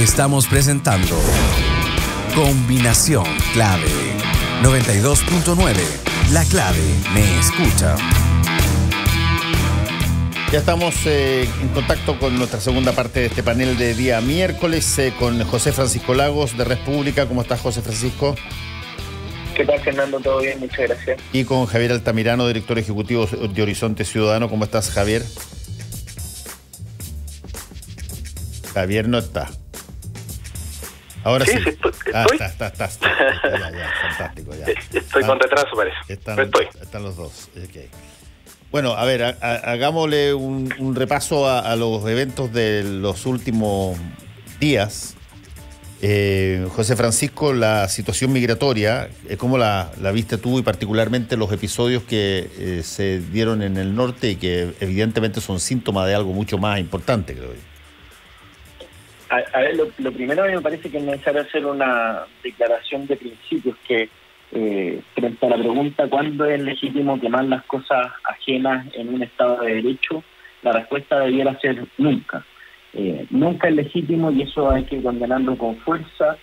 Estamos presentando Combinación Clave 92.9. La clave me escucha. Ya estamos en contacto con nuestra segunda parte de este panel de día miércoles con José Francisco Lagos de República. ¿Cómo estás, José Francisco? ¿Qué tal, Fernando? ¿Todo bien? Muchas gracias. Y con Javier Altamirano, director ejecutivo de Horizonte Ciudadano. ¿Cómo estás, Javier? Javier no está. Ahora sí. Sí, estoy. Estás. Ya, fantástico. Ya. Estoy con retraso, parece. Están los dos. Okay. Bueno, a ver, hagámosle un repaso a los eventos de los últimos días. José Francisco, la situación migratoria, ¿cómo la viste tú y particularmente los episodios que se dieron en el norte y que evidentemente son síntomas de algo mucho más importante, creo yo? A ver, lo primero me parece que es necesario hacer una declaración de principios que frente a la pregunta ¿cuándo es legítimo quemar las cosas ajenas en un Estado de Derecho? La respuesta debiera ser nunca. Nunca es legítimo y eso hay que condenarlo con fuerza,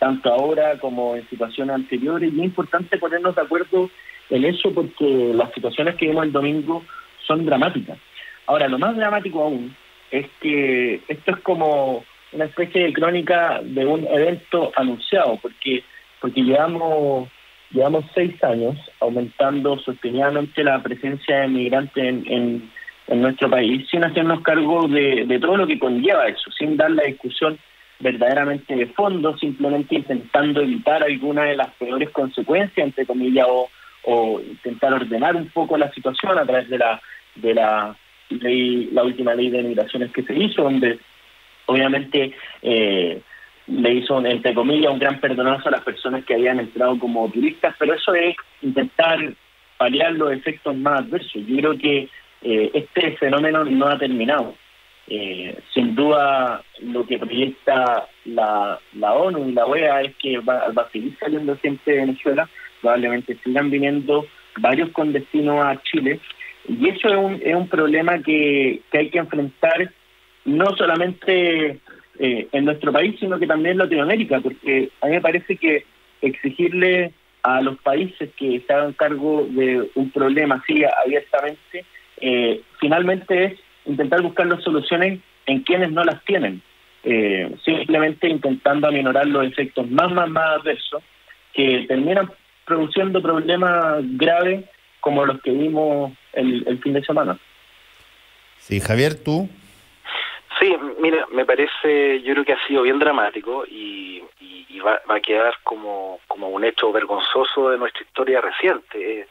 tanto ahora como en situaciones anteriores. Y es importante ponernos de acuerdo en eso porque las situaciones que vimos el domingo son dramáticas. Ahora, lo más dramático aún es que esto es como una especie de crónica de un evento anunciado, porque llevamos 6 años aumentando sostenidamente la presencia de migrantes en nuestro país, sin hacernos cargo de todo lo que conlleva eso, sin dar la discusión verdaderamente de fondo, simplemente intentando evitar alguna de las peores consecuencias, entre comillas, o intentar ordenar un poco la situación a través de la última ley de migraciones que se hizo, donde obviamente le hizo, entre comillas, un gran perdonazo a las personas que habían entrado como turistas, pero eso es intentar paliar los efectos más adversos. Yo creo que este fenómeno no ha terminado. Sin duda, lo que proyecta la ONU y la OEA es que va a seguir saliendo gente de Venezuela, probablemente sigan viniendo varios con destino a Chile, y eso es un problema que hay que enfrentar no solamente en nuestro país, sino que también en Latinoamérica, porque a mí me parece que exigirle a los países que se hagan cargo de un problema así abiertamente, finalmente es intentar buscar las soluciones en quienes no las tienen, simplemente intentando aminorar los efectos más adversos que terminan produciendo problemas graves como los que vimos el fin de semana. Sí, Javier, ¿tú? Sí, mira, me parece, yo creo que ha sido bien dramático y va a quedar como un hecho vergonzoso de nuestra historia reciente.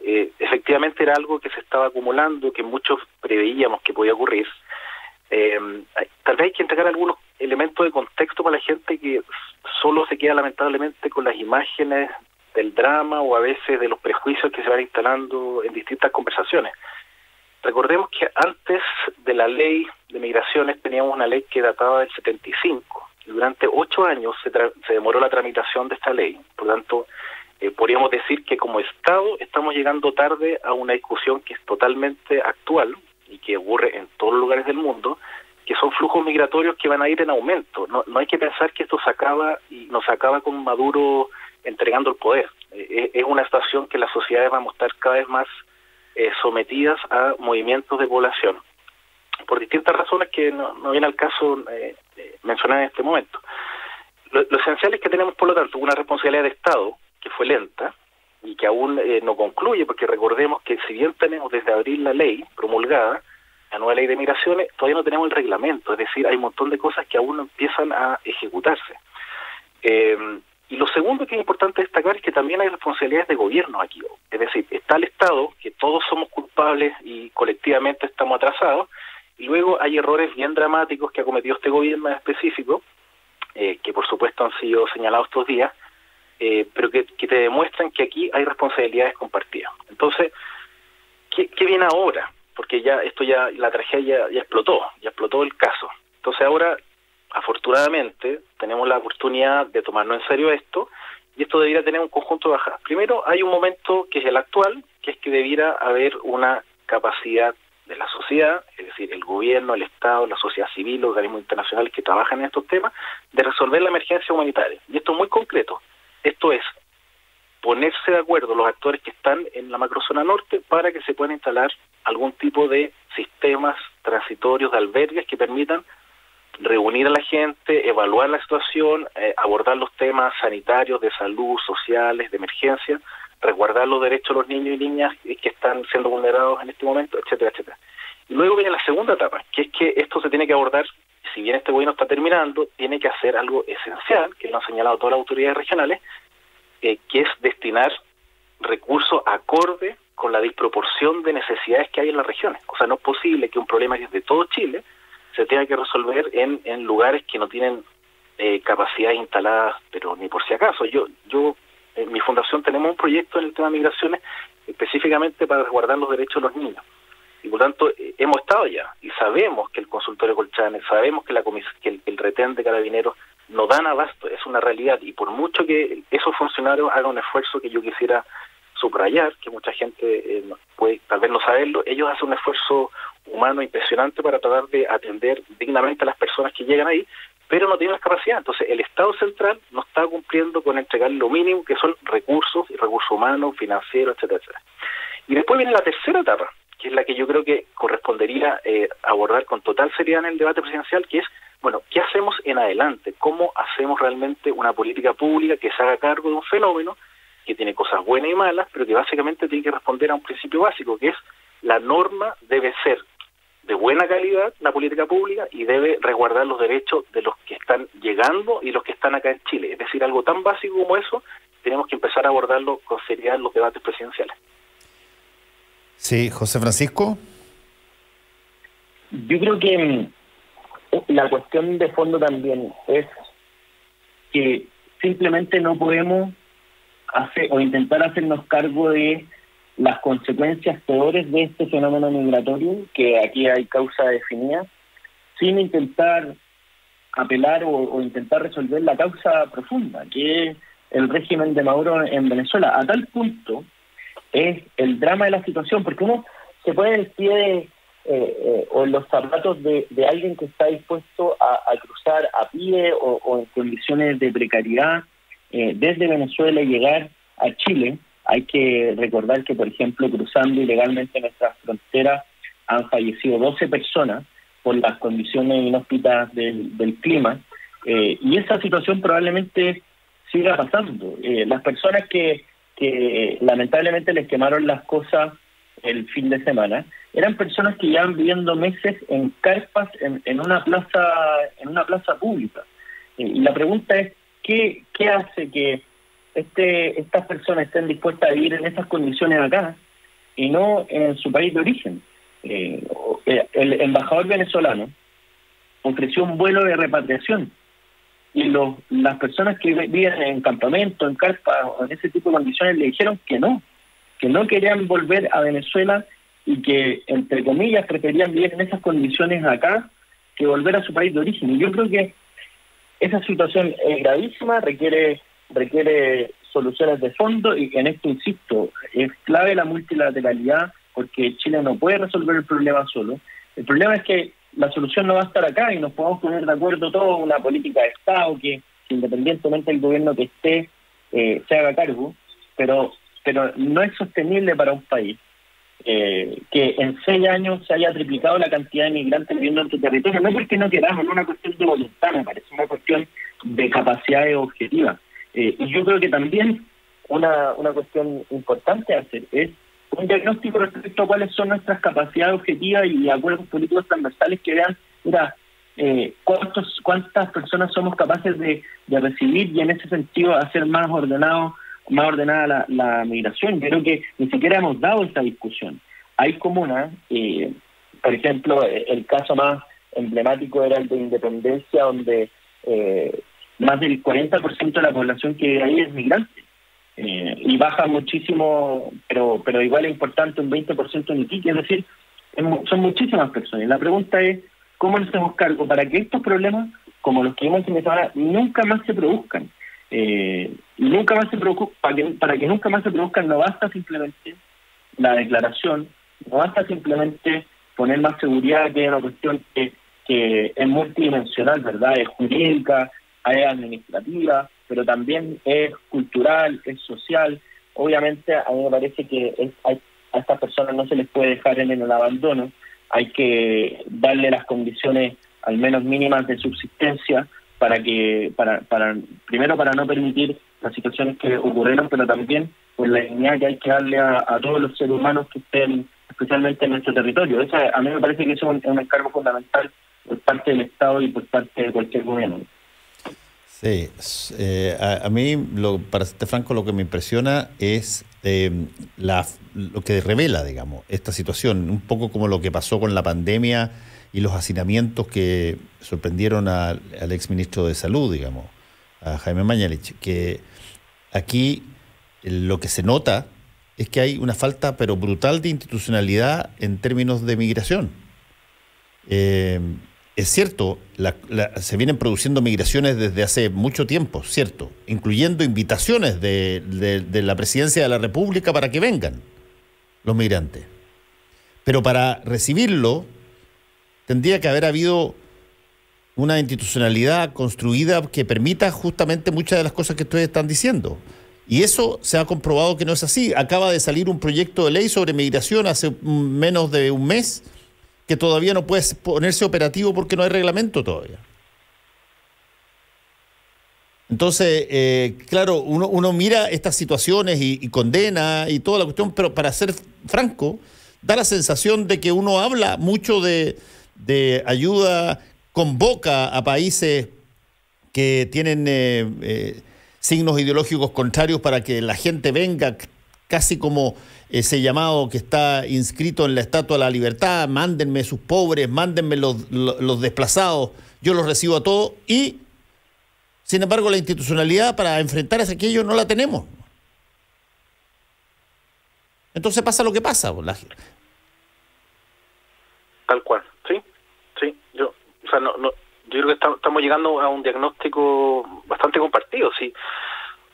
Efectivamente era algo que se estaba acumulando, que muchos preveíamos que podía ocurrir. Tal vez hay que entregar algunos elementos de contexto para la gente que solo se queda lamentablemente con las imágenes del drama o a veces de los prejuicios que se van instalando en distintas conversaciones. Recordemos que antes de la ley de migraciones teníamos una ley que databa del 75 y durante 8 años se demoró la tramitación de esta ley. Por lo tanto, podríamos decir que como Estado estamos llegando tarde a una discusión que es totalmente actual y que ocurre en todos los lugares del mundo, que son flujos migratorios que van a ir en aumento. No hay que pensar que esto se acaba y no se acaba con Maduro entregando el poder. Es una situación que las sociedades van a estar cada vez más sometidas a movimientos de población, por distintas razones que no viene al caso mencionar en este momento. Lo esencial es que tenemos, por lo tanto, una responsabilidad de Estado que fue lenta y que aún no concluye, porque recordemos que si bien tenemos desde abril la ley promulgada, la nueva ley de migraciones, todavía no tenemos el reglamento, es decir, hay un montón de cosas que aún no empiezan a ejecutarse. Y lo segundo que es importante destacar es que también hay responsabilidades de gobierno aquí. Es decir, está el Estado, que todos somos culpables y colectivamente estamos atrasados, y luego hay errores bien dramáticos que ha cometido este gobierno en específico, que por supuesto han sido señalados estos días, pero que te demuestran que aquí hay responsabilidades compartidas. Entonces, ¿qué viene ahora? Porque la tragedia ya explotó el caso. Entonces ahora, afortunadamente, tenemos la oportunidad de tomarnos en serio esto, y esto debiera tener un conjunto de bajadas. Primero, hay un momento que es el actual, que es que debiera haber una capacidad de la sociedad, es decir, el gobierno, el Estado, la sociedad civil, los organismos internacionales que trabajan en estos temas, de resolver la emergencia humanitaria. Y esto es muy concreto. Esto es ponerse de acuerdo los actores que están en la macrozona norte para que se puedan instalar algún tipo de sistemas transitorios de albergues que permitan reunir a la gente, evaluar la situación, abordar los temas sanitarios, de salud, sociales, de emergencia, resguardar los derechos de los niños y niñas que están siendo vulnerados en este momento, etcétera, etcétera. Y luego viene la segunda etapa, que es que esto se tiene que abordar, si bien este gobierno está terminando, tiene que hacer algo esencial, que lo han señalado todas las autoridades regionales, que es destinar recursos acorde con la disproporción de necesidades que hay en las regiones. O sea, no es posible que un problema que es de todo Chile se tenga que resolver en lugares que no tienen capacidades instaladas, pero ni por si acaso. Yo en mi fundación tenemos un proyecto en el tema de migraciones específicamente para resguardar los derechos de los niños. Y por tanto, hemos estado ya y sabemos que el consultorio Colchane, sabemos que el retén de carabineros no dan abasto, es una realidad. Y por mucho que esos funcionarios hagan un esfuerzo que yo quisiera subrayar, que mucha gente puede tal vez no saberlo, ellos hacen un esfuerzo humano impresionante para tratar de atender dignamente a las personas que llegan ahí, pero no tienen la capacidad. Entonces el Estado central no está cumpliendo con entregar lo mínimo, que son recursos, y recursos humanos, financieros, etcétera, etcétera. Y después viene la tercera etapa, que es la que yo creo que correspondería abordar con total seriedad en el debate presidencial, que es, bueno, ¿qué hacemos en adelante? ¿Cómo hacemos realmente una política pública que se haga cargo de un fenómeno que tiene cosas buenas y malas, pero que básicamente tiene que responder a un principio básico, que es la norma debe ser de buena calidad, la política pública, y debe resguardar los derechos de los que están llegando y los que están acá en Chile? Es decir, algo tan básico como eso, tenemos que empezar a abordarlo con seriedad en los debates presidenciales. Sí, José Francisco. Yo creo que la cuestión de fondo también es que simplemente no podemos hacer o intentar hacernos cargo de las consecuencias peores de este fenómeno migratorio, que aquí hay causa definida, sin intentar apelar o intentar resolver la causa profunda, que es el régimen de Maduro en Venezuela. A tal punto es el drama de la situación, porque uno se pone en el pie o en los zapatos de alguien que está dispuesto a cruzar a pie o en condiciones de precariedad desde Venezuela y llegar a Chile. Hay que recordar que, por ejemplo, cruzando ilegalmente nuestras fronteras han fallecido 12 personas por las condiciones inhóspitas del clima, y esa situación probablemente siga pasando. Las personas que lamentablemente les quemaron las cosas el fin de semana eran personas que llevan viviendo meses en carpas en una plaza pública. Y la pregunta es, ¿qué hace que estas personas estén dispuestas a vivir en esas condiciones acá y no en su país de origen? El embajador venezolano ofreció un vuelo de repatriación y las personas que vivían en campamento, en carpa o en ese tipo de condiciones le dijeron que no querían volver a Venezuela y que, entre comillas, preferían vivir en esas condiciones acá que volver a su país de origen. Y yo creo que esa situación es gravísima, requiere soluciones de fondo, y en esto, insisto, es clave la multilateralidad, porque Chile no puede resolver el problema solo. El problema es que la solución no va a estar acá y nos podemos poner de acuerdo todos, una política de Estado que independientemente del gobierno que esté, se haga cargo, pero no es sostenible para un país que en 6 años se haya triplicado la cantidad de migrantes viviendo en tu territorio. No porque no queramos, no es una cuestión de voluntad, me parece, una cuestión de capacidades objetivas. Y yo creo que también una cuestión importante a hacer es un diagnóstico respecto a cuáles son nuestras capacidades objetivas y acuerdos políticos transversales que vean, mira, cuántas personas somos capaces de recibir, y en ese sentido hacer más ordenada la migración. Yo creo que ni siquiera hemos dado esa discusión. Hay comunas, por ejemplo, el caso más emblemático era el de Independencia, donde más del 40% de la población que vive ahí es migrante. Y baja muchísimo, pero igual es importante, un 20% en Iquique, es decir, son muchísimas personas. La pregunta es, ¿cómo nos hacemos cargo para que estos problemas, como los que vimos en esta semana, nunca más se produzcan? Nunca más se produzcan, para que nunca más se produzcan, no basta simplemente la declaración, no basta simplemente poner más seguridad, que es una cuestión que es multidimensional, ¿verdad? Es jurídica, es administrativa, pero también es cultural, es social. Obviamente a mí me parece que a estas personas no se les puede dejar en el abandono, hay que darle las condiciones al menos mínimas de subsistencia primero para no permitir las situaciones que ocurrieron, pero también por la dignidad que hay que darle a todos los seres humanos que estén especialmente en nuestro territorio. A mí me parece que eso es un encargo fundamental por parte del Estado y por parte de cualquier gobierno. Sí, a mí, para serte franco, lo que me impresiona es lo que revela, digamos, esta situación, un poco como lo que pasó con la pandemia y los hacinamientos que sorprendieron al exministro de Salud, digamos, a Jaime Mañalich, que aquí lo que se nota es que hay una falta, pero brutal, de institucionalidad en términos de migración. Es cierto, se vienen produciendo migraciones desde hace mucho tiempo, cierto, incluyendo invitaciones de la Presidencia de la República para que vengan los migrantes. Pero para recibirlo tendría que haber habido una institucionalidad construida que permita justamente muchas de las cosas que ustedes están diciendo. Y eso se ha comprobado que no es así. Acaba de salir un proyecto de ley sobre migración hace menos de un mes que todavía no puede ponerse operativo porque no hay reglamento todavía. Entonces, claro, uno mira estas situaciones y condena y toda la cuestión, pero para ser franco, da la sensación de que uno habla mucho de ayuda, convoca a países que tienen signos ideológicos contrarios para que la gente venga, casi como ese llamado que está inscrito en la Estatua de la Libertad: mándenme sus pobres, mándenme los desplazados, yo los recibo a todos, y sin embargo la institucionalidad para enfrentar aquello no la tenemos. Entonces pasa lo que pasa. Tal cual, sí. Yo creo que estamos llegando a un diagnóstico bastante compartido, sí.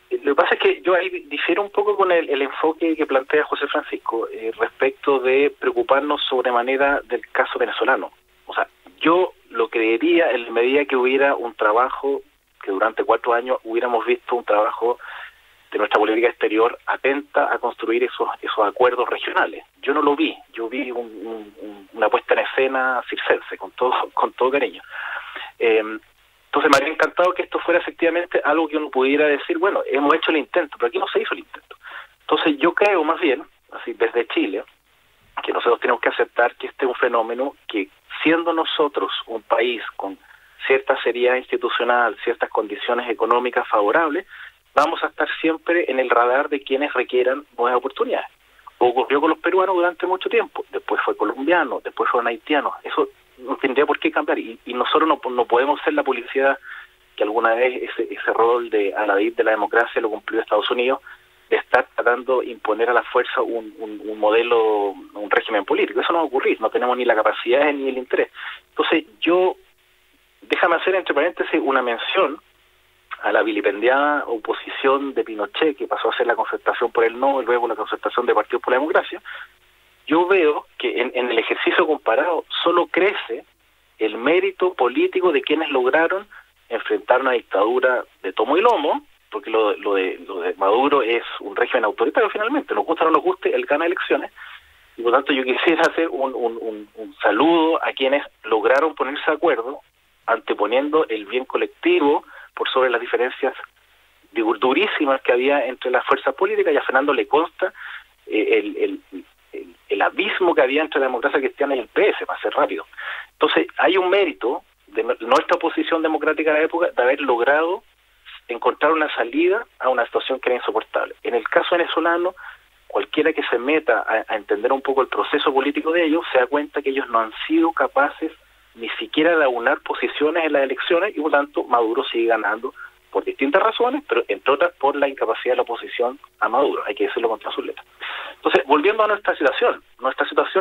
Lo que pasa es que yo ahí difiero un poco con el enfoque que plantea José Francisco respecto de preocuparnos sobremanera del caso venezolano. O sea, yo lo creería en la medida que hubiera un trabajo, que durante 4 años hubiéramos visto un trabajo de nuestra política exterior atenta a construir esos acuerdos regionales. Yo no lo vi, yo vi una puesta en escena circense, con todo cariño. Entonces me habría encantado que esto fuera efectivamente algo que uno pudiera decir, bueno, hemos hecho el intento, pero aquí no se hizo el intento. Entonces yo creo más bien, así desde Chile, que nosotros tenemos que aceptar que este es un fenómeno que, siendo nosotros un país con cierta seriedad institucional, ciertas condiciones económicas favorables, vamos a estar siempre en el radar de quienes requieran nuevas oportunidades. Ocurrió con los peruanos durante mucho tiempo, después fue colombiano, después fueron haitianos. Eso no tendría por qué cambiar, y nosotros no podemos ser la publicidad que alguna vez ese rol de aladid de la democracia lo cumplió Estados Unidos, de estar tratando de imponer a la fuerza un modelo, un régimen político. Eso no va a ocurrir, no tenemos ni la capacidad ni el interés. Entonces déjame hacer entre paréntesis una mención a la vilipendiada oposición de Pinochet, que pasó a ser la Concertación por el No y luego la Concertación de Partidos por la Democracia. Yo veo que en el ejercicio comparado solo crece el mérito político de quienes lograron enfrentar una dictadura de tomo y lomo, porque lo de Maduro es un régimen autoritario finalmente, nos gusta o no nos guste, él gana elecciones, y por tanto yo quisiera hacer un saludo a quienes lograron ponerse de acuerdo, anteponiendo el bien colectivo por sobre las diferencias durísimas que había entre las fuerzas políticas, y a Fernando le consta el abismo que había entre la democracia cristiana y el PS, para ser rápido. Entonces, hay un mérito de nuestra oposición democrática de la época de haber logrado encontrar una salida a una situación que era insoportable. En el caso venezolano, cualquiera que se meta a entender un poco el proceso político de ellos, se da cuenta que ellos no han sido capaces ni siquiera de aunar posiciones en las elecciones, y por tanto Maduro sigue ganando por distintas razones, pero entre otras por la incapacidad de la oposición a Maduro, hay que decirlo contra sus letras. Entonces, volviendo a nuestra situación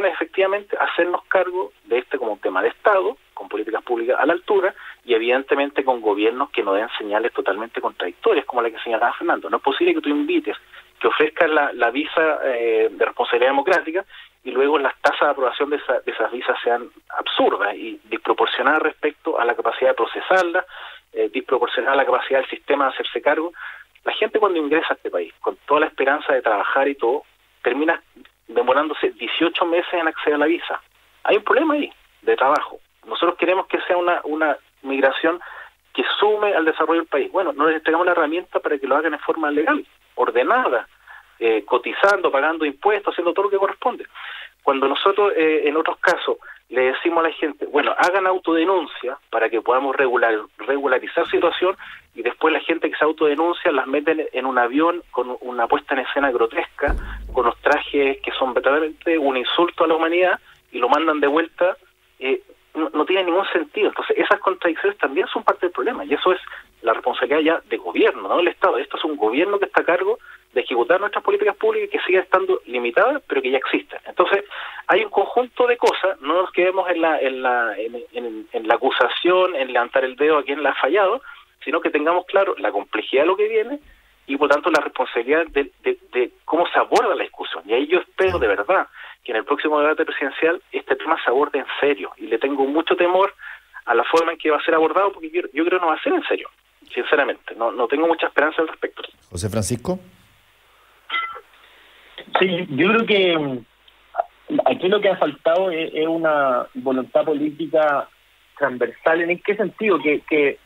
es efectivamente hacernos cargo de este como un tema de Estado, con políticas públicas a la altura, y evidentemente con gobiernos que nos den señales totalmente contradictorias, como la que señalaba Fernando. No es posible que tú invites, que ofrezcas la visa de responsabilidad democrática, y luego las tasas de aprobación de esas visas sean absurdas y desproporcionadas respecto a la capacidad de procesarlas, desproporcionada a la capacidad del sistema de hacerse cargo. La gente cuando ingresa a este país, con toda la esperanza de trabajar y todo, termina demorándose 18 meses en acceder a la visa. Hay un problema ahí de trabajo. Nosotros queremos que sea una migración que sume al desarrollo del país. Bueno, no les entregamos la herramienta para que lo hagan en forma legal, ordenada, cotizando, pagando impuestos, haciendo todo lo que corresponde. Cuando nosotros, en otros casos, le decimos a la gente, bueno, hagan autodenuncia para que podamos regularizar situación, y después la gente que se autodenuncia las meten en un avión con una puesta en escena grotesca, con los trajes que son verdaderamente un insulto a la humanidad, y lo mandan de vuelta, no tiene ningún sentido. Entonces, esas contradicciones también son parte del problema, y eso es la responsabilidad ya de gobierno, no del Estado. Esto es un gobierno que está a cargo de ejecutar nuestras políticas públicas que siguen estando limitadas, pero que ya existen. Entonces, hay un conjunto de cosas, no nos quedemos en la acusación, en levantar el dedo a quien la ha fallado, sino que tengamos claro la complejidad de lo que viene y, por tanto, la responsabilidad de cómo se aborda la discusión. Y ahí yo espero, de verdad, que en el próximo debate presidencial este tema se aborde en serio, y le tengo mucho temor a la forma en que va a ser abordado, porque yo creo que no va a ser en serio, sinceramente. No tengo mucha esperanza al respecto. José Francisco. Sí, yo creo que aquí lo que ha faltado es una voluntad política transversal. ¿En qué sentido? Que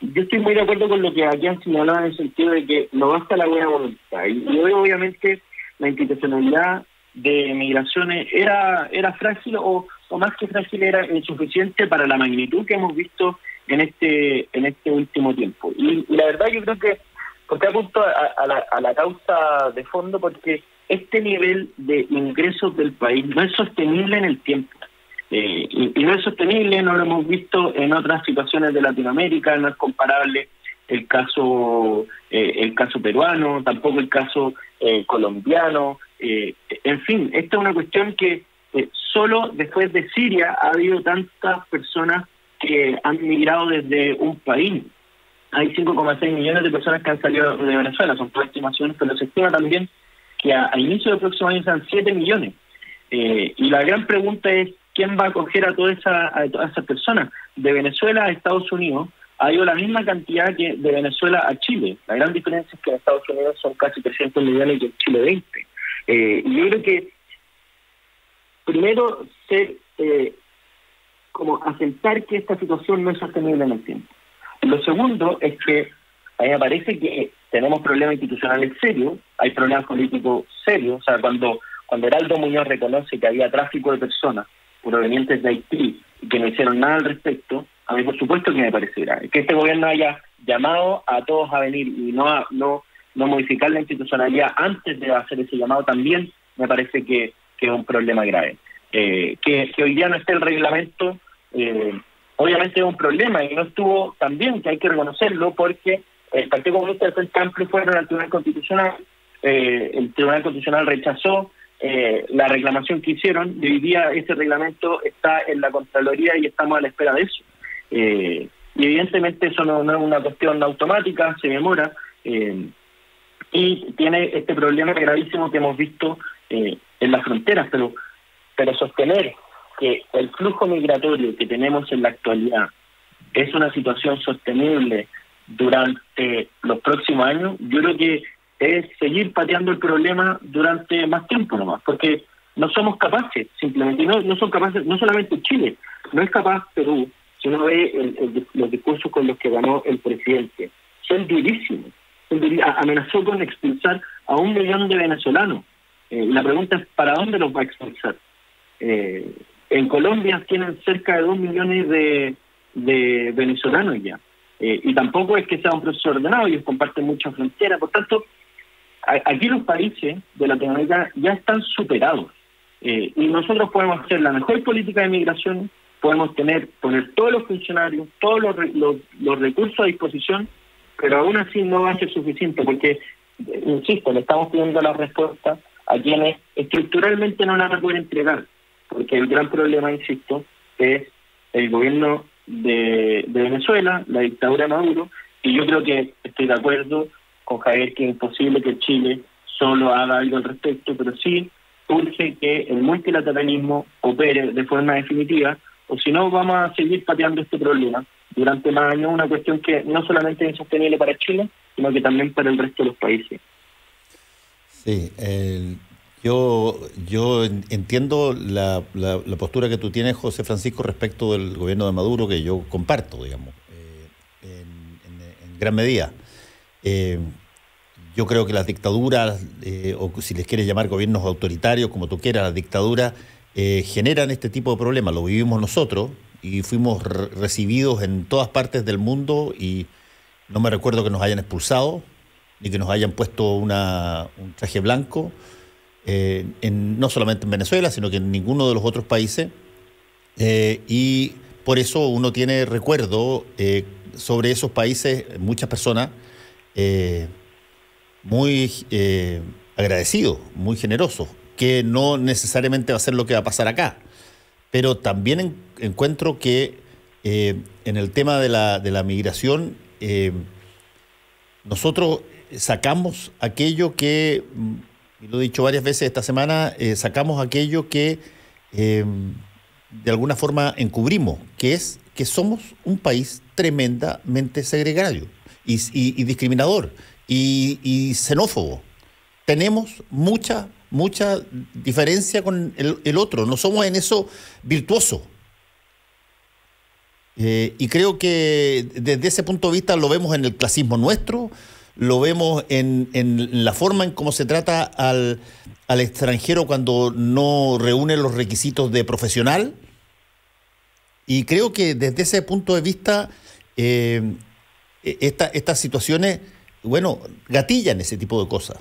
yo estoy muy de acuerdo con lo que aquí han señalado, en el sentido de que no basta la buena voluntad. Y hoy, obviamente, la institucionalidad de migraciones era frágil, o más que frágil, era insuficiente para la magnitud que hemos visto en este último tiempo. Y la verdad, yo creo que porque apunto a la causa de fondo, porque este nivel de ingresos del país no es sostenible en el tiempo. Y no es sostenible, no lo hemos visto en otras situaciones de Latinoamérica, no es comparable el caso peruano, tampoco el caso colombiano. En fin, esta es una cuestión que solo después de Siria ha habido tantas personas que han migrado desde un país. Hay 5,6 millones de personas que han salido de Venezuela, son todas estimaciones, pero se estima también que a inicio del próximo año sean 7 millones. Y la gran pregunta es, ¿quién va a acoger a todas esas personas? De Venezuela a Estados Unidos ha ido la misma cantidad que de Venezuela a Chile. La gran diferencia es que en Estados Unidos son casi 300 millones y en Chile 20. Y yo creo que primero como aceptar que esta situación no es sostenible en el tiempo. Lo segundo es que a mí me parece que tenemos problemas institucionales serios, hay problemas políticos serios. O sea, cuando Heraldo Muñoz reconoce que había tráfico de personas provenientes de Haití y que no hicieron nada al respecto, a mí por supuesto que me parece grave. Que este gobierno haya llamado a todos a venir y no modificar la institucionalidad antes de hacer ese llamado también me parece que es un problema grave. Que hoy día no esté el reglamento, obviamente es un problema, y no estuvo también, que hay que reconocerlo, porque el Partido Comunista del Frente Amplio fueron al Tribunal Constitucional, el Tribunal Constitucional rechazó la reclamación que hicieron, y hoy día ese reglamento está en la Contraloría y estamos a la espera de eso. Y evidentemente eso no es una cuestión automática, se demora, y tiene este problema gravísimo que hemos visto en las fronteras, pero sostener que el flujo migratorio que tenemos en la actualidad es una situación sostenible durante los próximos años, yo creo que es seguir pateando el problema durante más tiempo nomás, porque no somos capaces, simplemente, no son capaces, no solamente Chile, no es capaz Perú, si uno ve los discursos con los que ganó el presidente, son durísimos, amenazó con expulsar a 1 millón de venezolanos. La pregunta es, ¿para dónde los va a expulsar? En Colombia tienen cerca de 2 millones de venezolanos ya, y tampoco es que sea un proceso ordenado, ellos comparten muchas fronteras, por tanto, aquí los países de Latinoamérica ya están superados, y nosotros podemos hacer la mejor política de migración, podemos poner todos los funcionarios, todos los recursos a disposición, pero aún así no va a ser suficiente, porque, insisto, le estamos pidiendo la respuesta a quienes estructuralmente no la van a poder entregar, porque el gran problema, insisto, es el gobierno de Venezuela, la dictadura de Maduro, y yo creo que estoy de acuerdo con Javier que es imposible que Chile solo haga algo al respecto, pero sí urge que el multilateralismo opere de forma definitiva, o si no vamos a seguir pateando este problema durante más años, una cuestión que no solamente es insostenible para Chile, sino que también para el resto de los países. Sí, yo entiendo la postura que tú tienes, José Francisco, respecto del gobierno de Maduro, que yo comparto, digamos, en gran medida. Yo creo que las dictaduras, o si les quieres llamar gobiernos autoritarios, como tú quieras, las dictaduras generan este tipo de problemas. Lo vivimos nosotros y fuimos recibidos en todas partes del mundo y no me recuerdo que nos hayan expulsado ni que nos hayan puesto un traje blanco, no solamente en Venezuela, sino que en ninguno de los otros países. Y por eso uno tiene recuerdo sobre esos países, muchas personas muy agradecidos, muy generosos, que no necesariamente va a ser lo que va a pasar acá. Pero también encuentro que en el tema de la migración, nosotros sacamos aquello que, y lo he dicho varias veces esta semana, sacamos aquello que de alguna forma encubrimos, que es que somos un país tremendamente segregario y discriminador y xenófobo. Tenemos mucha diferencia con el otro, no somos en eso virtuosos. Y creo que desde ese punto de vista lo vemos en el clasismo nuestro, lo vemos en la forma en cómo se trata al extranjero cuando no reúne los requisitos de profesional. Y creo que desde ese punto de vista estas situaciones, bueno, gatillan ese tipo de cosas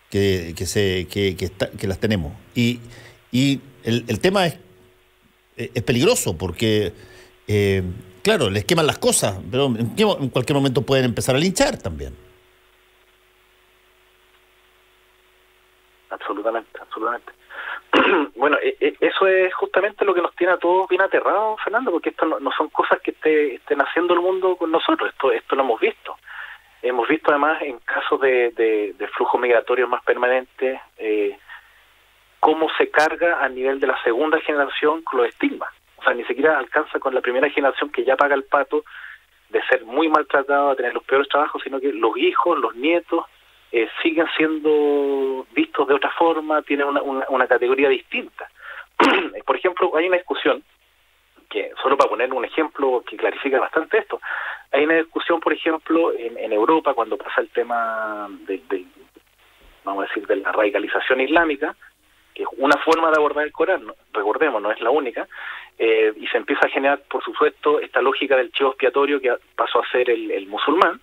que las tenemos. Y el tema es peligroso porque, claro, les queman las cosas, pero en cualquier momento pueden empezar a linchar también. Absolutamente. Bueno, eso es justamente lo que nos tiene a todos bien aterrados, Fernando, porque esto no son cosas que estén haciendo el mundo con nosotros, esto lo hemos visto. Hemos visto además en casos de flujos migratorios más permanentes cómo se carga a nivel de la segunda generación con los estigmas. O sea, ni siquiera alcanza con la primera generación que ya paga el pato de ser muy maltratado, de tener los peores trabajos, sino que los hijos, los nietos siguen siendo vistos de otra forma, tienen una categoría distinta. Por ejemplo, hay una discusión que, solo para poner un ejemplo que clarifica bastante esto, hay una discusión, por ejemplo, en Europa, cuando pasa el tema vamos a decir, de la radicalización islámica, que es una forma de abordar el Corán, recordemos, no es la única, y se empieza a generar, por supuesto, esta lógica del chivo expiatorio que pasó a ser el musulmán,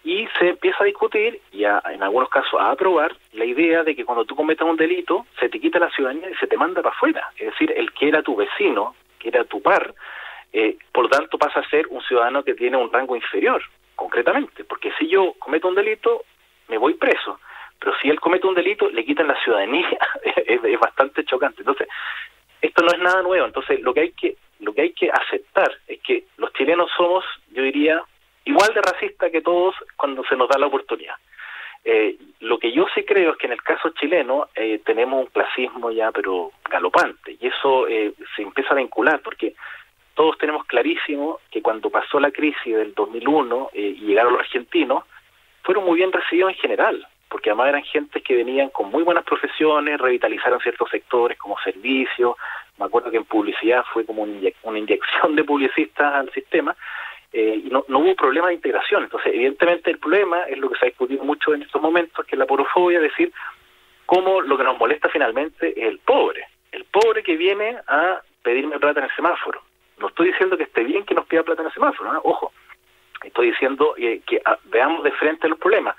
y se empieza a discutir, y en algunos casos a aprobar, la idea de que cuando tú cometas un delito, se te quita la ciudadanía y se te manda para afuera. Es decir, el que era tu vecino, que era tu par, por lo tanto pasa a ser un ciudadano que tiene un rango inferior, concretamente. Porque si yo cometo un delito, me voy preso. Pero si él comete un delito, le quitan la ciudadanía. es bastante chocante. Entonces, esto no es nada nuevo. Entonces, lo que hay que aceptar es que los chilenos somos, yo diría, igual de racista que todos cuando se nos da la oportunidad. Lo que yo sí creo es que en el caso chileno tenemos un clasismo ya pero galopante, y eso se empieza a vincular porque todos tenemos clarísimo que cuando pasó la crisis del 2001 y llegaron los argentinos, fueron muy bien recibidos en general, porque además eran gentes que venían con muy buenas profesiones, revitalizaron ciertos sectores como servicios. Me acuerdo que en publicidad fue como una inyección de publicistas al sistema, y no hubo problema de integración. Entonces, evidentemente, el problema es lo que se ha discutido mucho en estos momentos, que es la porofobia, es decir, cómo lo que nos molesta finalmente es el pobre que viene a pedirme plata en el semáforo. No estoy diciendo que esté bien que nos pida plata en el semáforo, ¿no? Ojo, estoy diciendo que veamos de frente los problemas.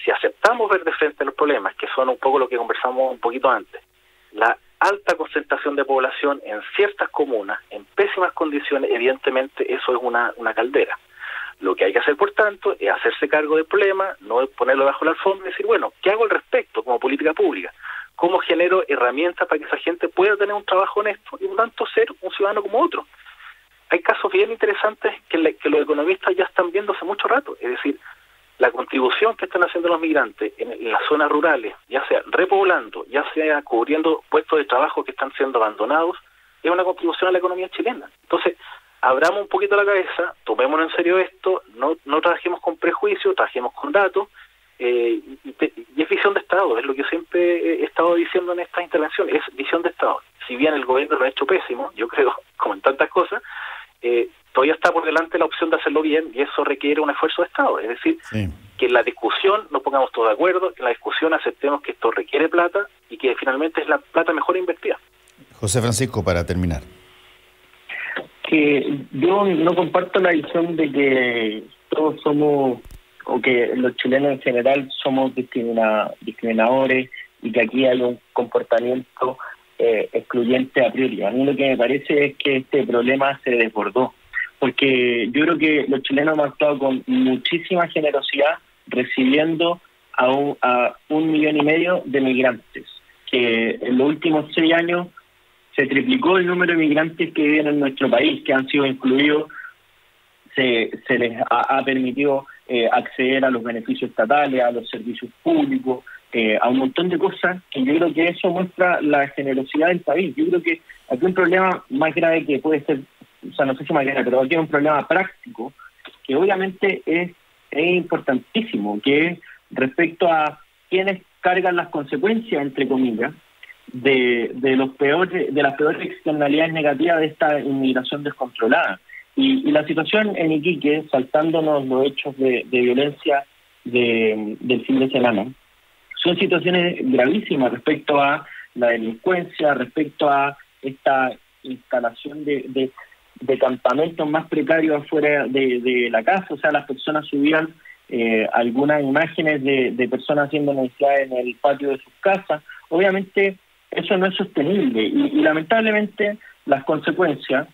Si aceptamos ver de frente los problemas, que son un poco lo que conversamos un poquito antes, la alta concentración de población en ciertas comunas, en pésimas condiciones, evidentemente eso es una caldera. Lo que hay que hacer, por tanto, es hacerse cargo del problema, no ponerlo bajo la alfombra y decir, bueno, ¿qué hago al respecto como política pública? ¿Cómo genero herramientas para que esa gente pueda tener un trabajo honesto y, por tanto, ser un ciudadano como otro? Hay casos bien interesantes que los economistas ya están viendo hace mucho rato, es decir, la contribución que están haciendo los migrantes en las zonas rurales, ya sea repoblando, ya sea cubriendo puestos de trabajo que están siendo abandonados, es una contribución a la economía chilena. Entonces, abramos un poquito la cabeza, tomémonos en serio esto, no trabajemos con prejuicios, trabajemos con datos, y es visión de Estado, es lo que siempre he estado diciendo en estas intervenciones, es visión de Estado. Si bien el gobierno lo ha hecho pésimo, yo creo, como en tantas cosas, todavía está por delante la opción de hacerlo bien, y eso requiere un esfuerzo de Estado. Es decir, sí, que en la discusión nos pongamos todos de acuerdo, que en la discusión aceptemos que esto requiere plata y que finalmente es la plata mejor invertida. José Francisco, para terminar. Que yo no comparto la visión de que todos somos, o que los chilenos en general somos discriminadores y que aquí hay un comportamiento excluyente a priori. A mí lo que me parece es que este problema se desbordó, porque yo creo que los chilenos hemos actuado con muchísima generosidad recibiendo a 1,5 millones de migrantes, que en los últimos 6 años se triplicó el número de migrantes que viven en nuestro país, que han sido incluidos, se les ha permitido acceder a los beneficios estatales, a los servicios públicos, a un montón de cosas, que yo creo que eso muestra la generosidad del país. Yo creo que aquí hay un problema más grave que puede ser, o sea, no sé si más grave, pero aquí hay un problema práctico, que obviamente es importantísimo, que es respecto a quienes cargan las consecuencias, entre comillas, de las peores externalidades negativas de esta inmigración descontrolada. Y la situación en Iquique, saltándonos los hechos de violencia del fin de semana, son situaciones gravísimas respecto a la delincuencia, respecto a esta instalación de campamentos más precarios afuera de la casa. O sea, las personas subían algunas imágenes de personas haciendo necesidades en el patio de sus casas. Obviamente eso no es sostenible y lamentablemente las consecuencias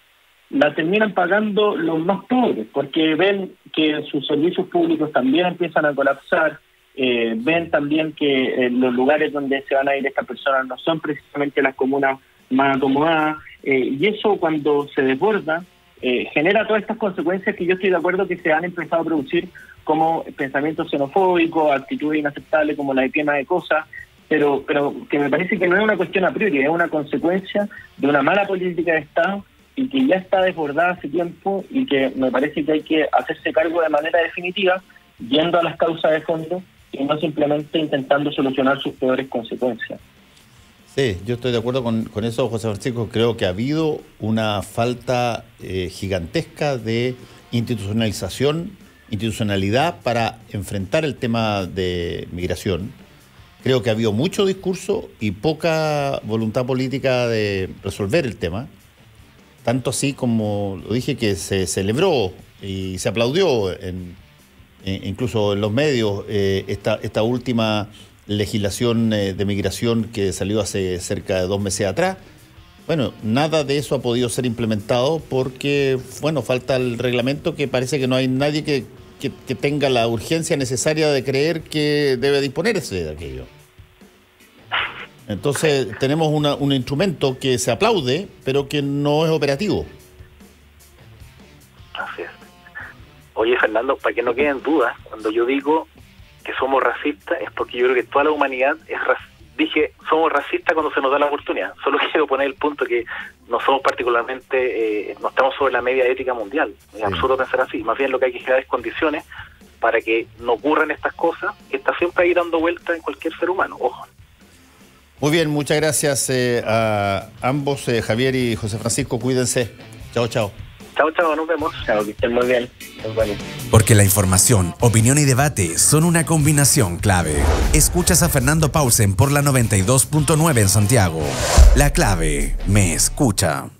las terminan pagando los más pobres, porque ven que sus servicios públicos también empiezan a colapsar, ven también que los lugares donde se van a ir estas personas no son precisamente las comunas más acomodadas, y eso cuando se desborda genera todas estas consecuencias que yo estoy de acuerdo que se han empezado a producir, como pensamientos xenofóbicos, actitudes inaceptables como la de quema de cosas, pero que me parece que no es una cuestión a priori, es una consecuencia de una mala política de Estado y que ya está desbordada hace tiempo y que me parece que hay que hacerse cargo de manera definitiva, yendo a las causas de fondo y no simplemente intentando solucionar sus peores consecuencias. Sí, yo estoy de acuerdo con eso, José Francisco. Creo que ha habido una falta gigantesca de institucionalidad para enfrentar el tema de migración. Creo que ha habido mucho discurso y poca voluntad política de resolver el tema. Tanto así como lo dije, que se celebró y se aplaudió incluso en los medios esta última legislación de migración que salió hace cerca de 2 meses atrás. Bueno, nada de eso ha podido ser implementado porque, bueno, falta el reglamento, que parece que no hay nadie que tenga la urgencia necesaria de creer que debe disponerse de aquello. Entonces tenemos un instrumento que se aplaude, pero que no es operativo. Así es. Oye, Fernando, para que no queden dudas, cuando yo digo que somos racistas es porque yo creo que toda la humanidad es racista. Dije, somos racistas cuando se nos da la oportunidad. Solo quiero poner el punto que no somos particularmente, no estamos sobre la media ética mundial. Es absurdo pensar así. Más bien lo que hay que crear es condiciones para que no ocurran estas cosas, que está siempre ahí dando vuelta en cualquier ser humano. Ojo. Muy bien, muchas gracias a ambos, Javier y José Francisco. Cuídense. Chao, chao. Chao, chao, nos vemos. Chao, que estén muy bien. Nos vemos. Porque la información, opinión y debate son una combinación clave. Escuchas a Fernando Paulsen por la 92.9 en Santiago. La clave me escucha.